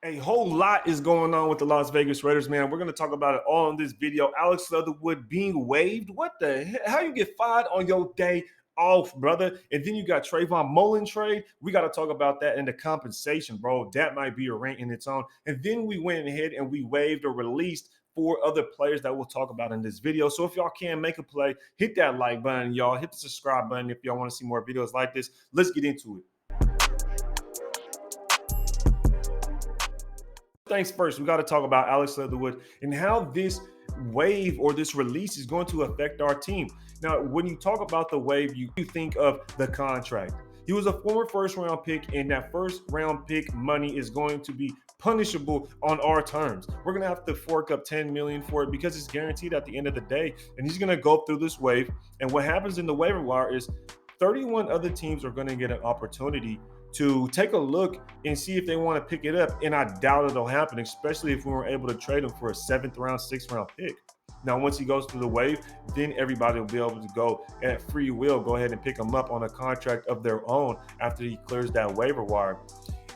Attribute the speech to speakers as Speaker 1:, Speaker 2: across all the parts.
Speaker 1: A whole lot is going on with the Las Vegas Raiders, man. We're going to talk about it all in this video. Alex Leatherwood being waived. What the hell? How you get fired on your day off, brother? And then you got Trayvon Mullen trade. We got to talk about that and the compensation, bro. That might be a rant in its own. And then we went ahead and we waived or released 4 other players that we'll talk about in this video. So if y'all can make a play, hit that like button, y'all. Hit the subscribe button if y'all want to see more videos like this. Let's get into it. Things first, we got to talk about Alex Leatherwood and how this wave or this release is going to affect our team. Now, when you talk about the wave, you think of the contract. He was a former first-round pick, and that first-round pick money is going to be punishable on our terms. We're going to have to fork up $10 million for it because it's guaranteed at the end of the day, and he's going to go through this wave. And what happens in the waiver wire is 31 other teams are going to get an opportunity to take a look and see if they want to pick it up. And I doubt it'll happen, especially if we were able to trade him for a 7th round, 6th round pick. Now, once he goes through the wave, then everybody will be able to go at free will, go ahead and pick him up on a contract of their own after he clears that waiver wire.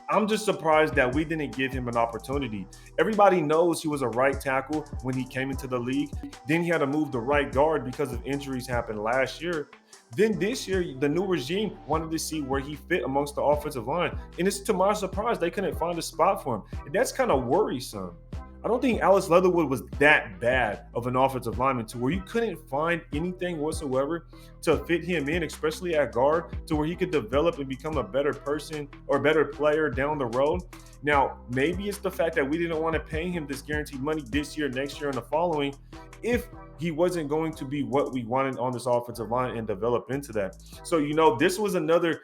Speaker 1: I'm just surprised that we didn't give him an opportunity. Everybody knows he was a right tackle when he came into the league. Then he had to move to right guard because of injuries happened last year. Then this year, the new regime wanted to see where he fit amongst the offensive line. And it's to my surprise, they couldn't find a spot for him. And that's kind of worrisome. I don't think Alex Leatherwood was that bad of an offensive lineman to where you couldn't find anything whatsoever to fit him in, especially at guard, to where he could develop and become a better person or better player down the road. Now, maybe it's the fact that we didn't want to pay him this guaranteed money this year, next year, and the following if he wasn't going to be what we wanted on this offensive line and develop into that. So, this was another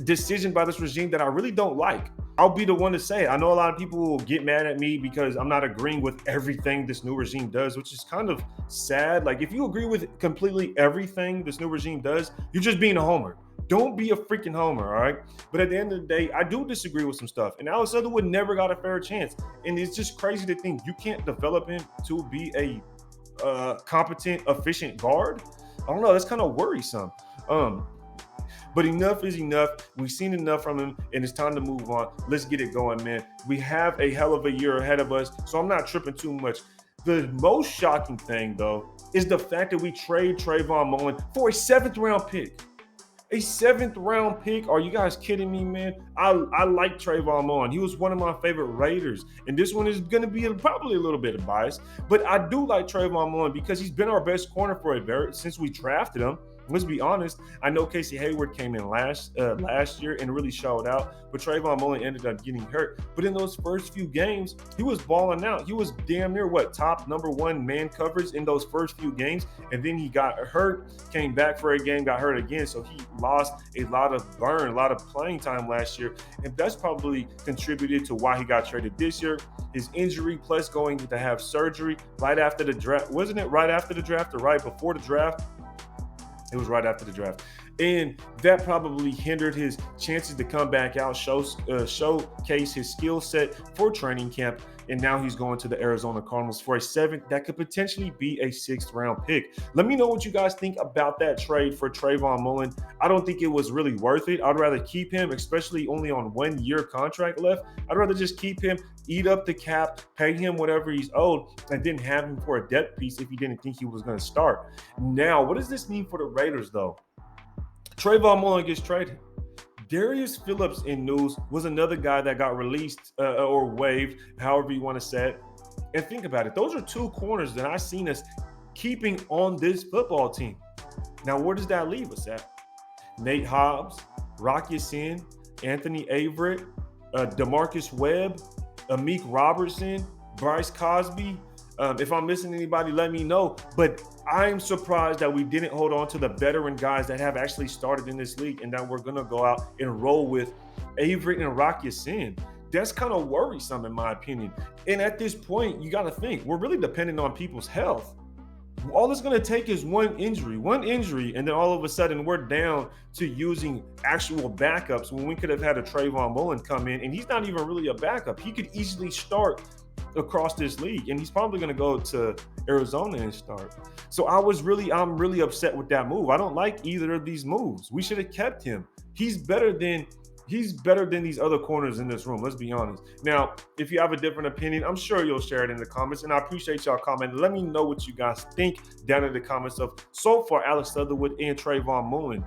Speaker 1: decision by this regime that I really don't like. I'll be the one to say it. I know a lot of people will get mad at me because I'm not agreeing with everything this new regime does, which is kind of sad. Like, if you agree with completely everything this new regime does, you're just being a homer. Don't be a freaking homer, all right? But at the end of the day, I do disagree with some stuff. And Alex Leatherwood never got a fair chance. And it's just crazy to think you can't develop him to be a competent, efficient guard. I don't know. That's kind of worrisome. But enough is enough. We've seen enough from him, and it's time to move on. Let's get it going, man. We have a hell of a year ahead of us, so I'm not tripping too much. The most shocking thing, though, is the fact that we trade Trayvon Mullen for a 7th round pick. A 7th round pick? Are you guys kidding me, man? I like Trayvon Mullen. He was one of my favorite Raiders. And this one is going to be probably a little bit of bias. But I do like Trayvon Mullen because he's been our best corner since we drafted him. Let's be honest. I know Casey Hayward came in last year and really showed out, but Trayvon Mullen ended up getting hurt. But in those first few games, he was balling out. He was damn near top #1 man coverage in those first few games, and then he got hurt, came back for a game, got hurt again. So he lost a lot of burn, a lot of playing time last year, and that's probably contributed to why he got traded this year. His injury plus going to have surgery right after the draft. Wasn't it right after the draft or right before the draft? It was right after the draft. And that probably hindered his chances to come back out, showcase his skill set for training camp. And now he's going to the Arizona Cardinals for a 7th that could potentially be a 6th round pick. Let me know what you guys think about that trade for Trayvon Mullen. I don't think it was really worth it. I'd rather keep him, especially only on 1-year contract left. I'd rather just keep him, eat up the cap, pay him whatever he's owed, and then have him for a depth piece if you didn't think he was going to start. Now, what does this mean for the Raiders, though? Trayvon Mullen gets traded. Darius Phillips in news was another guy that got released or waived, however you want to say it. And think about it. Those are 2 corners that I've seen us keeping on this football team. Now, where does that leave us at? Nate Hobbs, Rock Ya-Sin, Anthony Averett, DeMarcus Webb, Amik Robertson, Bryce Cosby. If I'm missing anybody, let me know. But I'm surprised that we didn't hold on to the veteran guys that have actually started in this league and that we're going to go out and roll with Averett and Rock Ya-Sin. That's kind of worrisome in my opinion. And at this point, you got to think, we're really dependent on people's health. All it's going to take is one injury, and then all of a sudden we're down to using actual backups when we could have had a Trayvon Mullen come in, and he's not even really a backup. He could easily start across this league, and he's probably going to go to Arizona and start. So I'm really upset with that move. I don't like either of these moves. We should have kept him. He's better than he's better than these other corners in this room. Let's be honest. Now, if you have a different opinion, I'm sure you'll share it in the comments, and I appreciate y'all commenting. Let me know what you guys think down in the comments of so far Alex Leatherwood and Trayvon Mullen.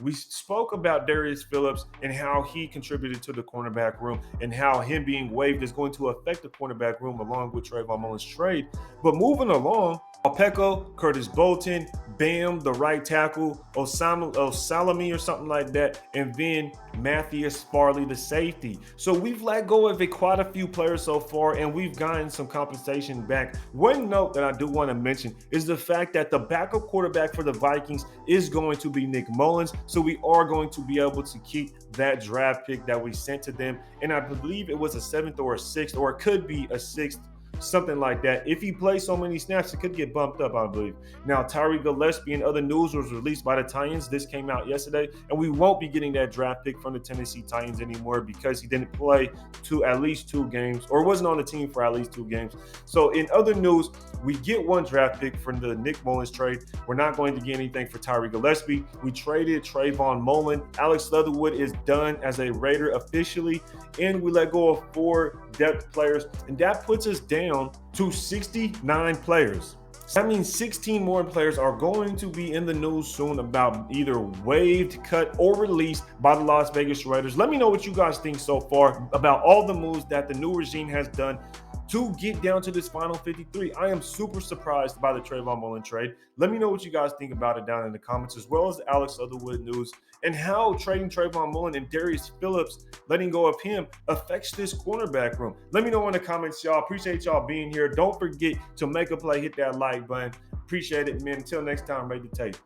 Speaker 1: We spoke about Darius Phillips and how he contributed to the cornerback room and how him being waived is going to affect the cornerback room along with Trayvon Mullen's trade. But moving along, Alpeko, Curtis Bolton, Bam, the right tackle, Osalami or something like that, and then Matthias Farley, the safety. So we've let go of quite a few players so far, and we've gotten some compensation back. One note that I do want to mention is the fact that the backup quarterback for the Vikings is going to be Nick Mullins. So we are going to be able to keep that draft pick that we sent to them. And I believe it was a 7th or a 6th, or it could be a 6th, something like that. If he plays so many snaps, it could get bumped up, I believe. Now, Tyree Gillespie and other news was released by the Titans. This came out yesterday, and we won't be getting that draft pick from the Tennessee Titans anymore because he didn't play at least 2 games, or wasn't on the team for at least 2 games. So in other news, we get 1 draft pick from the Nick Mullins trade. We're not going to get anything for Tyree Gillespie. We traded Trayvon Mullen. Alex Leatherwood is done as a Raider officially, and we let go of 4 depth players, and that puts us down to 69 players. So that means 16 more players are going to be in the news soon about either waived, cut, or released by the Las Vegas Raiders. Let me know what you guys think so far about all the moves that the new regime has done to get down to this final 53. I am super surprised by the Trayvon Mullen trade. Let me know what you guys think about it down in the comments, as well as the Alex Leatherwood news and how trading Trayvon Mullen and Darius Phillips, letting go of him, affects this cornerback room. Let me know in the comments, y'all. Appreciate y'all being here. Don't forget to make a play, hit that like button. Appreciate it, man. Until next time, ready to tape.